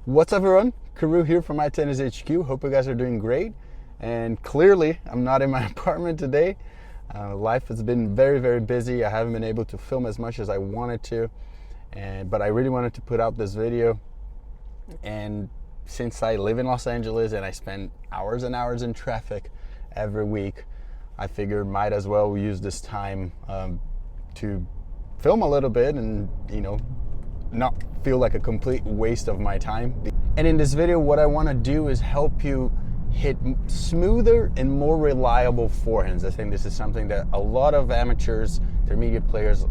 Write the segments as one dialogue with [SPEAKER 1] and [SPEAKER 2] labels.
[SPEAKER 1] What's up, everyone? Karu here from iTennis HQ. Hope you guys are doing great. And clearly, I'm not in my apartment today. Life has been very, very busy. I haven't been able to film as much as I wanted to, but I really wanted to put out this video. And since I live in Los Angeles and I spend hours and hours in traffic every week, I figured might as well use this time to film a little bit and, not feel like a complete waste of my time. And in this video, what I want to do is help you hit smoother and more reliable forehands. I think this is something that a lot of amateurs, intermediate players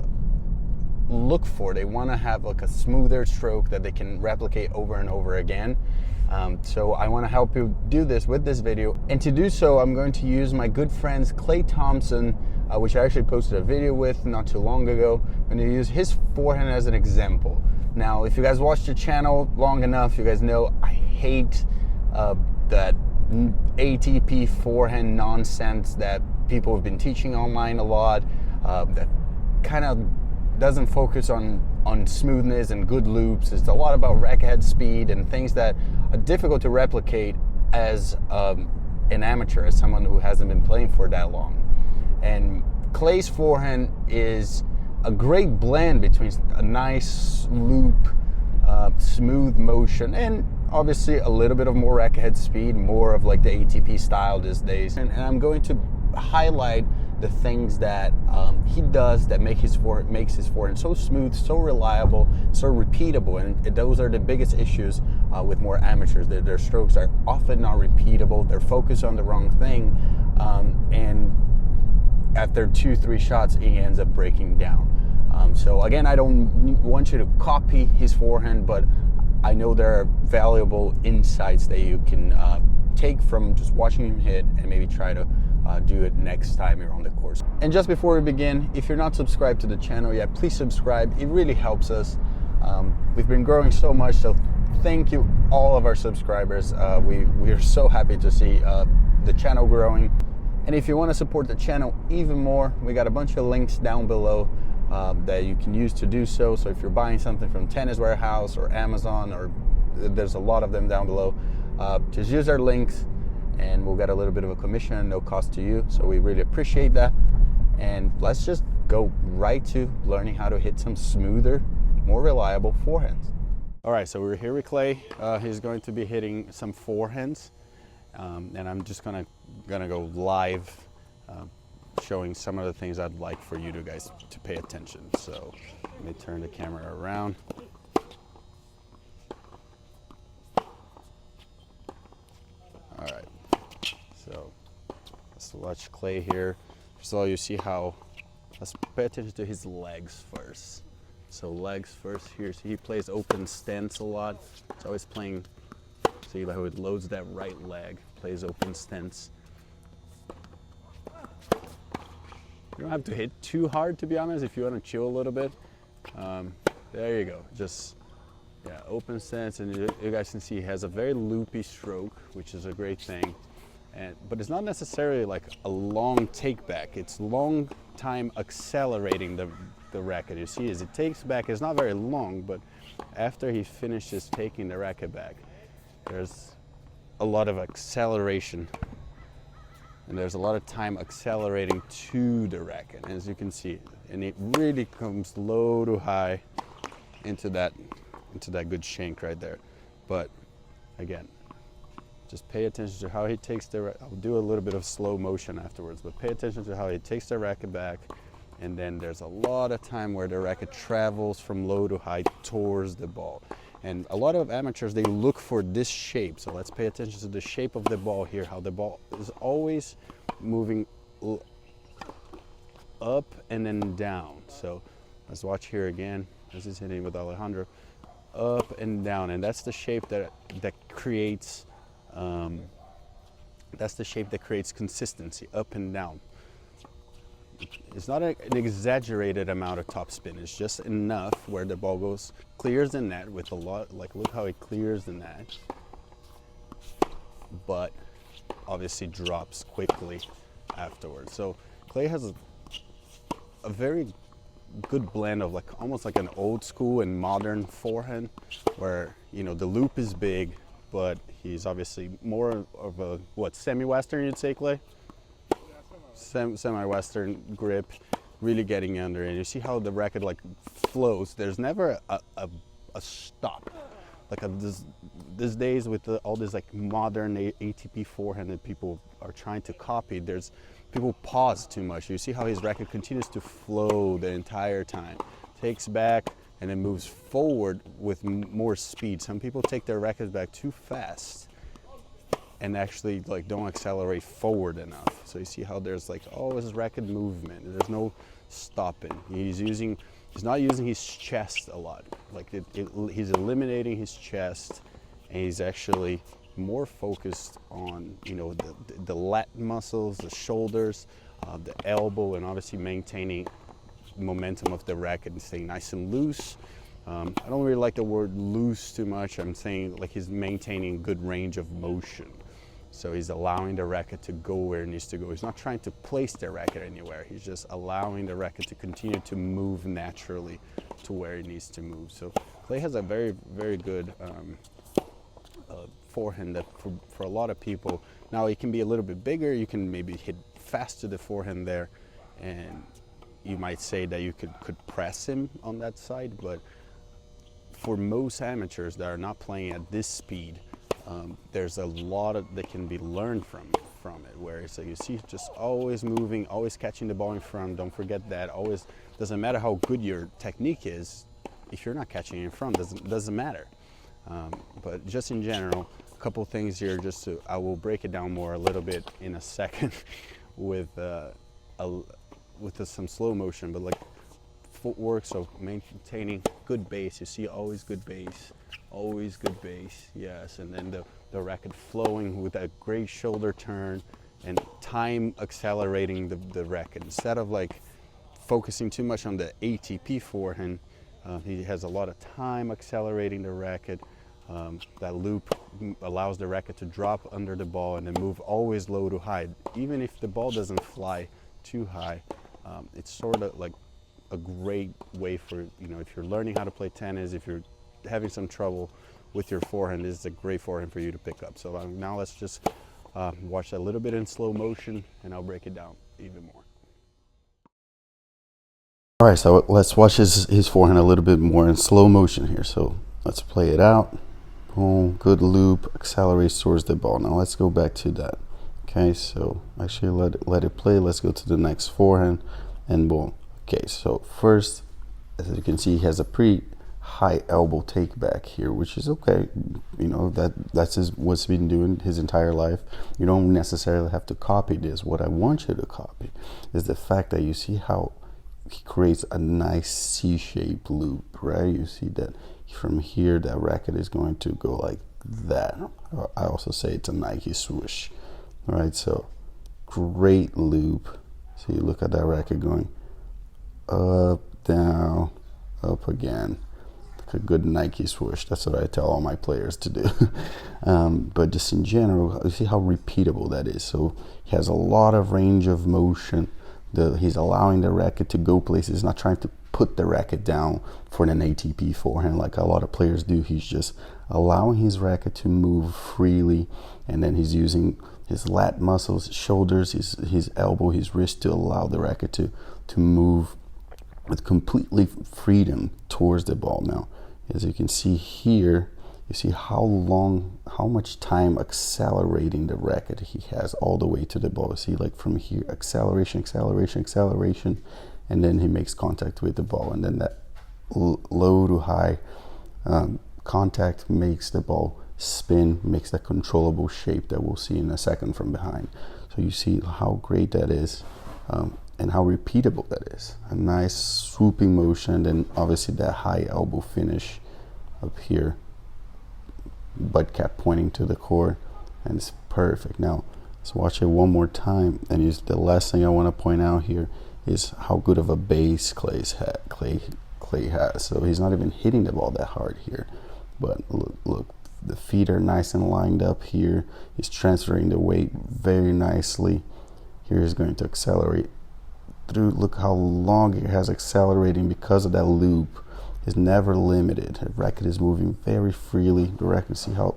[SPEAKER 1] look for. They want to have like a smoother stroke that they can replicate over and over again. So I want to help you do this with this video. And to do so, I'm going to use my good friends Clay Thompson, which I actually posted a video with not too long ago. I'm going to use his forehand as an example. Now, if you guys watched the channel long enough, you guys know I hate that ATP forehand nonsense that people have been teaching online a lot, that kind of doesn't focus on smoothness and good loops. It's a lot about racket head speed and things that are difficult to replicate as an amateur, as someone who hasn't been playing for that long. And Clay's forehand is a great blend between a nice loop, smooth motion, and obviously a little bit of more racket head speed, more of like the ATP style these days. And I'm going to highlight the things that he does that makes his forehand so smooth, so reliable, so repeatable. And those are the biggest issues with more amateurs. Their strokes are often not repeatable. They're focused on the wrong thing, and after 2-3 shots, he ends up breaking down. So again, I don't want you to copy his forehand, but I know there are valuable insights that you can take from just watching him hit and maybe try to do it next time you're on the course. And just before we begin, if you're not subscribed to the channel yet, please subscribe. It really helps us. We've been growing so much, so thank you all of our subscribers. We are so happy to see the channel growing. And if you want to support the channel even more, we got a bunch of links down below that you can use to do so. So if you're buying something from Tennis Warehouse or Amazon, or there's a lot of them down below, just use our links and we'll get a little bit of a commission, no cost to you. So we really appreciate that. And let's just go right to learning how to hit some smoother, more reliable forehands. All right, so we're here with Clay. He's going to be hitting some forehands. And I'm just gonna go live, showing some of the things I'd like for you guys to pay attention. So let me turn the camera around. All right, so let's watch Clay here. First of all, you see how, let's pay attention to his legs first. So legs first here. So he plays open stance a lot. He's always playing. See how it loads that right leg, plays open stance. You don't have to hit too hard, to be honest, if you want to chill a little bit. There you go, just, yeah, open stance, and you guys can see he has a very loopy stroke, which is a great thing. But it's not necessarily like a long take back. It's long time accelerating the racket. You see, as it takes back, it's not very long, but after he finishes taking the racket back, there's a lot of acceleration, and there's a lot of time accelerating to the racket, as you can see, and it really comes low to high into that good shank right there. But again, just pay attention to how he takes the. I'll do a little bit of slow motion afterwards, but pay attention to how he takes the racket back, and then there's a lot of time where the racket travels from low to high towards the ball. And a lot of amateurs, they look for this shape. So let's pay attention to the shape of the ball here, how the ball is always moving up and then down. So let's watch here again, as he's hitting with Alejandro, up and down. And that's the shape that creates, consistency, up and down. It's not an exaggerated amount of topspin. It's just enough where the ball clears the net with a lot, like look how it clears the net, but obviously drops quickly afterwards. So Clay has a very good blend of like almost like an old school and modern forehand, where the loop is big, but he's obviously more of a semi-western, you'd say, Clay? Semi-western grip, really getting under, and you see how the racket like flows. There's never a stop. Like these days with all this like modern ATP forehand that people are trying to copy, people pause too much. You see how his racket continues to flow the entire time, takes back and then moves forward with more speed. Some people take their rackets back too fast and actually like don't accelerate forward enough. So you see how there's like always racket movement. There's no stopping. He's not using his chest a lot. Like he's eliminating his chest, and he's actually more focused on the lat muscles, the shoulders, the elbow, and obviously maintaining momentum of the racket and staying nice and loose. I don't really like the word loose too much. I'm saying like he's maintaining good range of motion. So he's allowing the racket to go where it needs to go. He's not trying to place the racket anywhere. He's just allowing the racket to continue to move naturally to where it needs to move. So Clay has a very, very good forehand that for a lot of people, now it can be a little bit bigger. You can maybe hit fast to the forehand there, and you might say that you could press him on that side. But for most amateurs that are not playing at this speed, there's a lot that can be learned from it, where so you see just always moving, always catching the ball in front. Don't forget that. Always, doesn't matter how good your technique is, if you're not catching it in front, doesn't matter. But just in general, a couple things here. I will break it down more a little bit in a second with some slow motion, but like footwork, so maintaining good base. You see always good base, yes, and then the racket flowing with a great shoulder turn and time accelerating the racket. Instead of like focusing too much on the ATP forehand, he has a lot of time accelerating the racket. That loop allows the racket to drop under the ball and then move always low to high. Even if the ball doesn't fly too high, it's sort of like a great way for, if you're learning how to play tennis, if you're having some trouble with your forehand, this is a great forehand for you to pick up. So now let's just watch that a little bit in slow motion, and I'll break it down even more. All right, so let's watch his forehand a little bit more in slow motion here. So let's play it out. Boom, good loop, accelerates towards the ball. Now let's go back to that. Okay, so actually let it play. Let's go to the next forehand, and boom. Okay, so first, as you can see, he has a pretty high elbow take back here, which is okay. That's what's been doing his entire life. You don't necessarily have to copy this. What I want you to copy is the fact that you see how he creates a nice C-shaped loop, right? You see that from here, that racket is going to go like that. I also say it's a Nike swoosh, right? So great loop. So you look at that racket going up, down, up again. Like a good Nike swoosh. That's what I tell all my players to do. But just in general, you see how repeatable that is. So he has a lot of range of motion. He's allowing the racket to go places. He's not trying to put the racket down for an ATP forehand like a lot of players do. He's just allowing his racket to move freely, and then he's using his lat muscles, his shoulders, his elbow, his wrist to allow the racket to move with completely freedom towards the ball. Now, as you can see here, you see how much time accelerating the racket he has all the way to the ball. See, like from here, acceleration, and then he makes contact with the ball, and then that low to high contact makes the ball spin, makes that controllable shape that we'll see in a second from behind. So you see how great that is, and how repeatable that is. A nice swooping motion, and obviously that high elbow finish up here, butt cap pointing to the court, and it's perfect. Now let's watch it one more time, and the last thing I want to point out here is how good of a base Clay has. So he's not even hitting the ball that hard here, but look, the feet are nice and lined up here. He's transferring the weight very nicely. Here he's going to accelerate
[SPEAKER 2] through. Look how long it has accelerating because of that loop. Is never limited. The racket is moving very freely. The racket, see how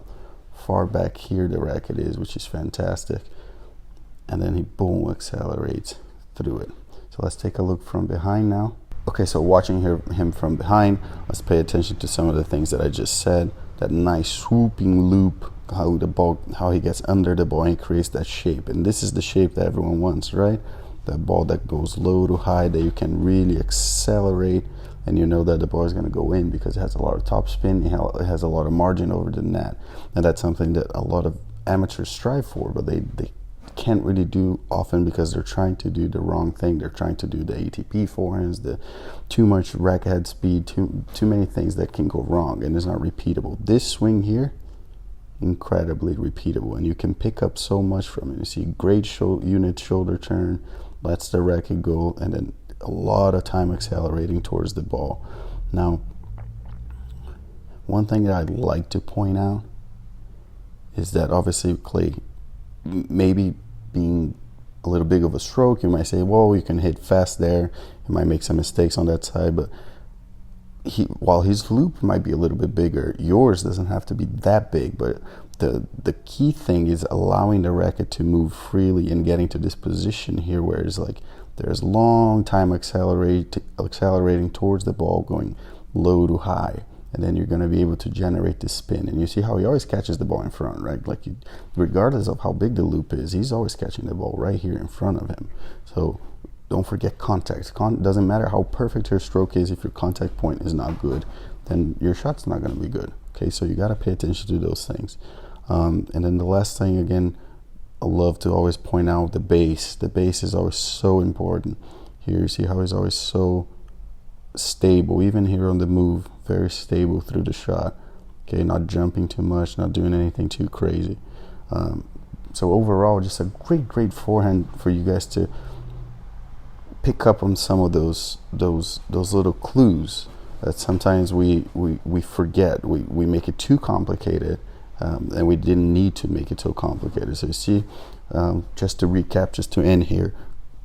[SPEAKER 2] far back here the racket is, which is fantastic. And then he boom accelerates through it. So let's take a look from behind now. Okay, so watching him from behind, let's pay attention to some of the things that I just said. That nice swooping loop, how he gets under the ball and creates that shape. And this is the shape that everyone wants, right? That ball that goes low to high, that you can really accelerate, and you know that the ball is going to go in because it has a lot of top spin, it has a lot of margin over the net. And that's something that a lot of amateurs strive for, but they can't really do often because they're trying to do the wrong thing. They're trying to do the ATP forehands, the too much racket head speed, too many things that can go wrong, and it's not repeatable. This swing here, incredibly repeatable, and you can pick up so much from it. You see great unit shoulder turn, lets the racket go, and then a lot of time accelerating towards the ball. Now, one thing that I'd like to point out is that obviously Clay, maybe being a little big of a stroke, you might say, whoa, you can hit fast there, you might make some mistakes on that side, but while his loop might be a little bit bigger, yours doesn't have to be that big. But the key thing is allowing the racket to move freely and getting to this position here where it's like there's long time accelerating towards the ball, going low to high, and then you're going to be able to generate the spin. And you see how he always catches the ball in front, right? Like, regardless of how big the loop is, he's always catching the ball right here in front of him. So don't forget contact. Doesn't matter how perfect your stroke is, if your contact point is not good, then your shot's not going to be good. Okay, so you got to pay attention to those things. And then the last thing, again, I love to always point out the base. The base is always so important. Here you see how he's always so stable, even here on the move, very stable through the shot. Okay, not jumping too much, not doing anything too crazy. So overall, just a great forehand for you guys to pick up on some of those little clues that sometimes we forget. We make it too complicated. And we didn't need to make it so complicated. So you see, just to recap, just to end here,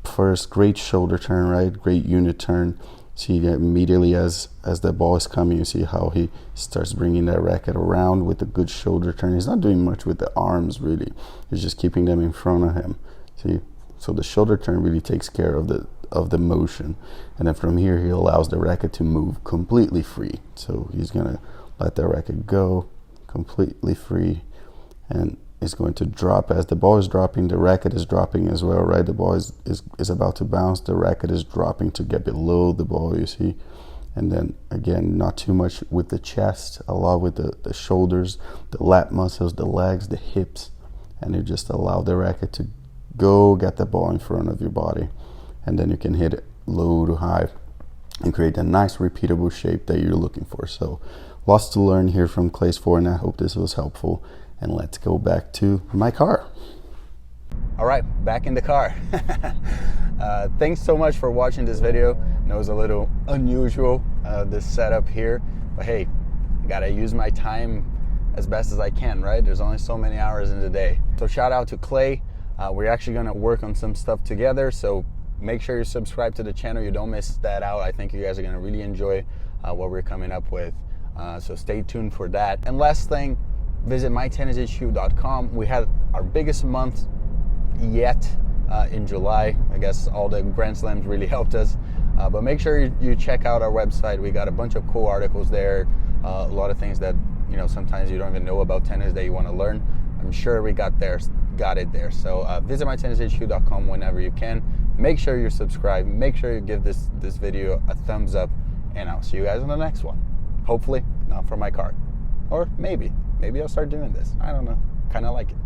[SPEAKER 2] first, great shoulder turn, right? Great unit turn. See that immediately as the ball is coming, you see how he starts bringing that racket around with a good shoulder turn. He's not doing much with the arms, really. He's just keeping them in front of him. See, so the shoulder turn really takes care of the motion. And then from here, he allows the racket to move completely free. So he's gonna let the racket go completely free, and it's going to drop as the ball is dropping. The racket is dropping as well, right? The ball is about to bounce. The racket is dropping to get below the ball, you see. And then again, not too much with the chest, a lot with the shoulders, the lat muscles, the legs, the hips, and you just allow the racket to go get the ball in front of your body, and then you can hit it low to high and create a nice repeatable shape that you're looking for. So lots to learn here from Clay's forehand. I hope this was helpful, and let's go back to my car.
[SPEAKER 1] All right, back in the car. Thanks so much for watching this video. I know it was a little unusual, this setup here, but hey, I gotta use my time as best as I can, right? There's only so many hours in the day. So shout out to Clay. We're actually gonna work on some stuff together, so make sure you subscribe to the channel. You don't miss that out. I think you guys are gonna really enjoy what we're coming up with. So stay tuned for that. And last thing, visit mytennishq.com. We had our biggest month yet in July. I guess all the Grand Slams really helped us. But make sure you check out our website. We got a bunch of cool articles there. A lot of things that, you know, sometimes you don't even know about tennis that you want to learn. I'm sure we got it there. So visit mytennishq.com whenever you can. Make sure you subscribe. Make sure you give this video a thumbs up. And I'll see you guys on the next one. Hopefully not from my car. Or maybe I'll start doing this. I don't know. Kind of like it.